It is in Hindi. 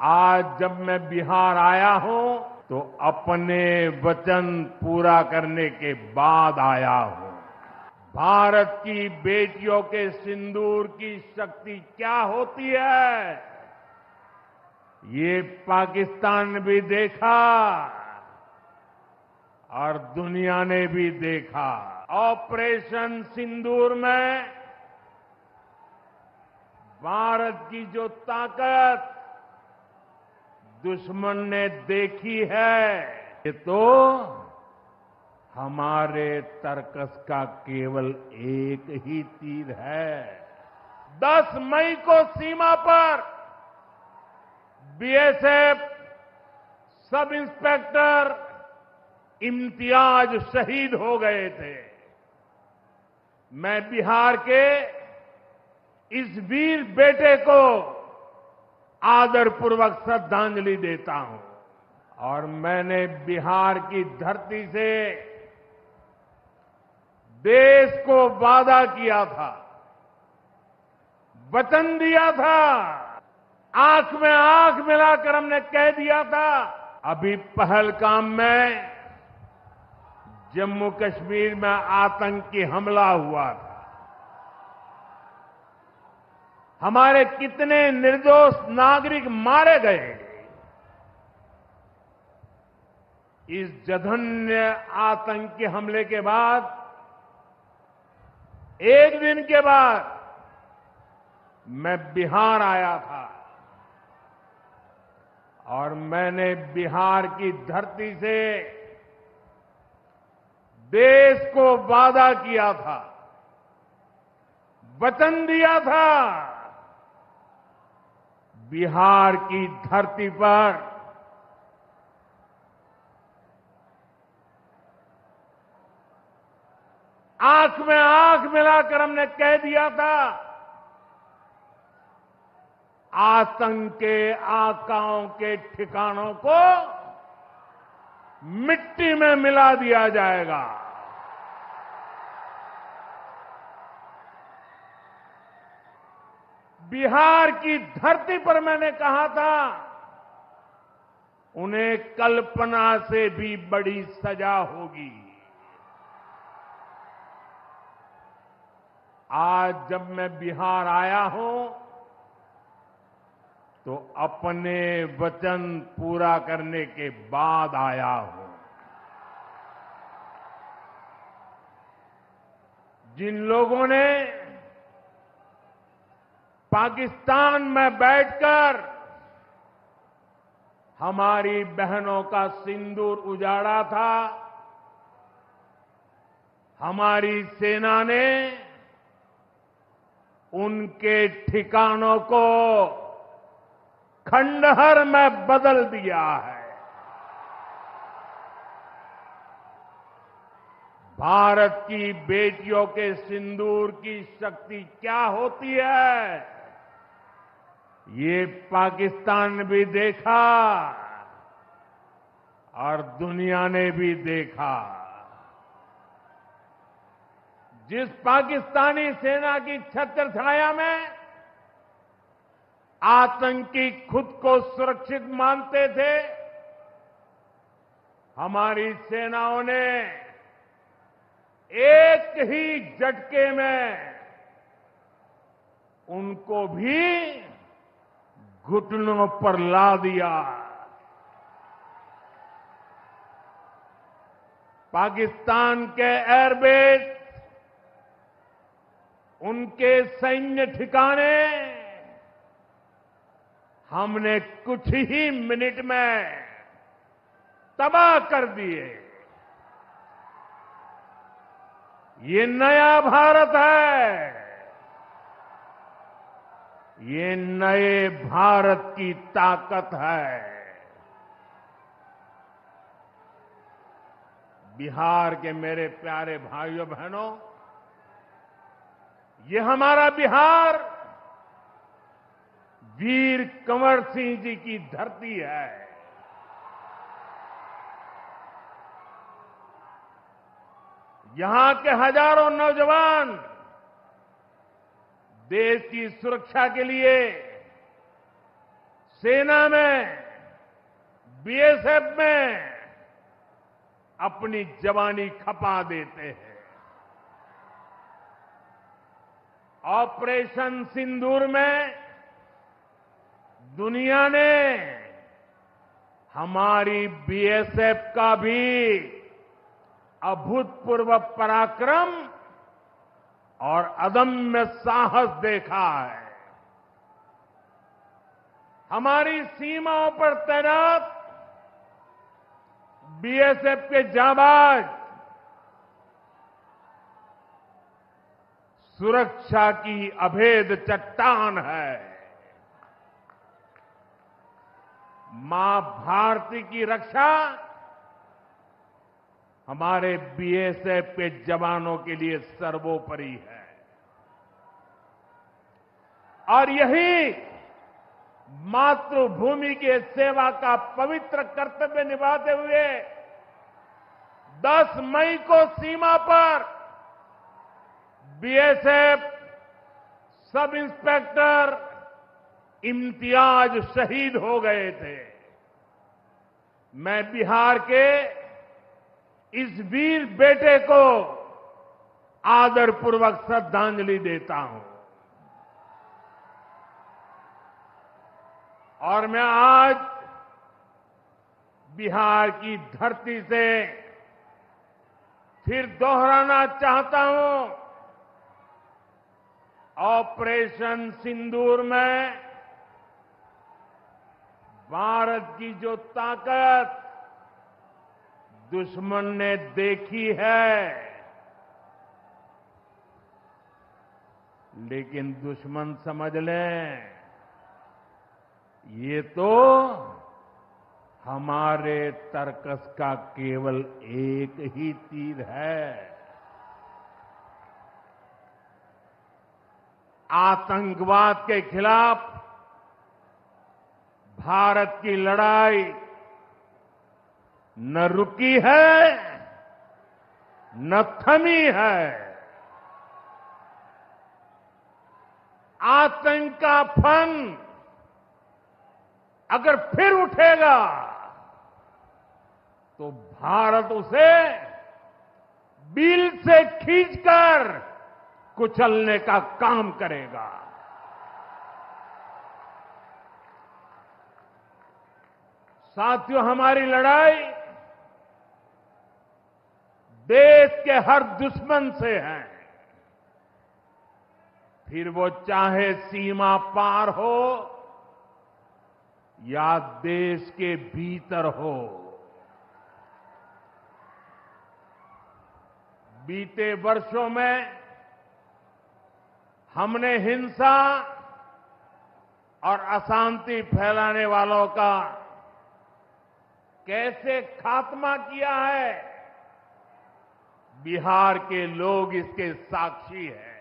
आज जब मैं बिहार आया हूं तो अपने वचन पूरा करने के बाद आया हूं। भारत की बेटियों के सिंदूर की शक्ति क्या होती है, ये पाकिस्तान ने भी देखा और दुनिया ने भी देखा। ऑपरेशन सिंदूर में भारत की जो ताकत दुश्मन ने देखी है, ये तो हमारे तर्कस का केवल एक ही तीर है। 10 मई को सीमा पर बीएसएफ सब इंस्पेक्टर इम्तियाज शहीद हो गए थे। मैं बिहार के इस वीर बेटे को आदरपूर्वक श्रद्धांजलि देता हूं और मैंने बिहार की धरती से देश को वादा किया था, वचन दिया था, आंख में आंख मिलाकर हमने कह दिया था। अभी पहलगाम में जम्मू कश्मीर में आतंकी हमला हुआ था, हमारे कितने निर्दोष नागरिक मारे गए। इस जघन्य आतंकी हमले के बाद एक दिन के बाद मैं बिहार आया था और मैंने बिहार की धरती से देश को वादा किया था, वचन दिया था। बिहार की धरती पर आंख में आंख मिलाकर हमने कह दिया था, आतंक के आकाओं के ठिकानों को मिट्टी में मिला दिया जाएगा। बिहार की धरती पर मैंने कहा था, उन्हें कल्पना से भी बड़ी सजा होगी। आज जब मैं बिहार आया हूं तो अपने वचन पूरा करने के बाद आया हूं। जिन लोगों ने पाकिस्तान में बैठकर हमारी बहनों का सिंदूर उजाड़ा था, हमारी सेना ने उनके ठिकानों को खंडहर में बदल दिया है। भारत की बेटियों के सिंदूर की शक्ति क्या होती है, ये पाकिस्तान ने भी देखा और दुनिया ने भी देखा। जिस पाकिस्तानी सेना की छत्र छाया में आतंकी खुद को सुरक्षित मानते थे, हमारी सेनाओं ने एक ही झटके में उनको भी घुटनों पर ला दिया। पाकिस्तान के एयरबेस, उनके सैन्य ठिकाने हमने कुछ ही मिनट में तबाह कर दिए। ये नया भारत है, ये नए भारत की ताकत है। बिहार के मेरे प्यारे भाइयों बहनों, ये हमारा बिहार वीर कंवर सिंह जी की धरती है। यहां के हजारों नौजवान देश की सुरक्षा के लिए सेना में, बीएसएफ में अपनी जवानी खपा देते हैं। ऑपरेशन सिंदूर में दुनिया ने हमारी बीएसएफ का भी अभूतपूर्व पराक्रम और अदम्य साहस देखा है। हमारी सीमाओं पर तैनात बीएसएफ के जाबाज सुरक्षा की अभेद चट्टान है। मां भारती की रक्षा हमारे बीएसएफ के जवानों के लिए सर्वोपरि है। और यही मातृभूमि के सेवा का पवित्र कर्तव्य निभाते हुए 10 मई को सीमा पर बीएसएफ सब इंस्पेक्टर इम्तियाज शहीद हो गए थे। मैं बिहार के इस वीर बेटे को आदरपूर्वक श्रद्धांजलि देता हूं। और मैं आज बिहार की धरती से फिर दोहराना चाहता हूं, ऑपरेशन सिंदूर में भारत की जो ताकत दुश्मन ने देखी है, लेकिन दुश्मन समझ लें ये तो हमारे तर्कस का केवल एक ही तीर है। आतंकवाद के खिलाफ भारत की लड़ाई न रुकी है न थमी है। आतंक का फन अगर फिर उठेगा तो भारत उसे बिल से खींचकर कुचलने का काम करेगा। साथियों, हमारी लड़ाई देश के हर दुश्मन से है, फिर वो चाहे सीमा पार हो या देश के भीतर हो। बीते वर्षों में हमने हिंसा और अशांति फैलाने वालों का कैसे खात्मा किया है, बिहार के लोग इसके साक्षी हैं।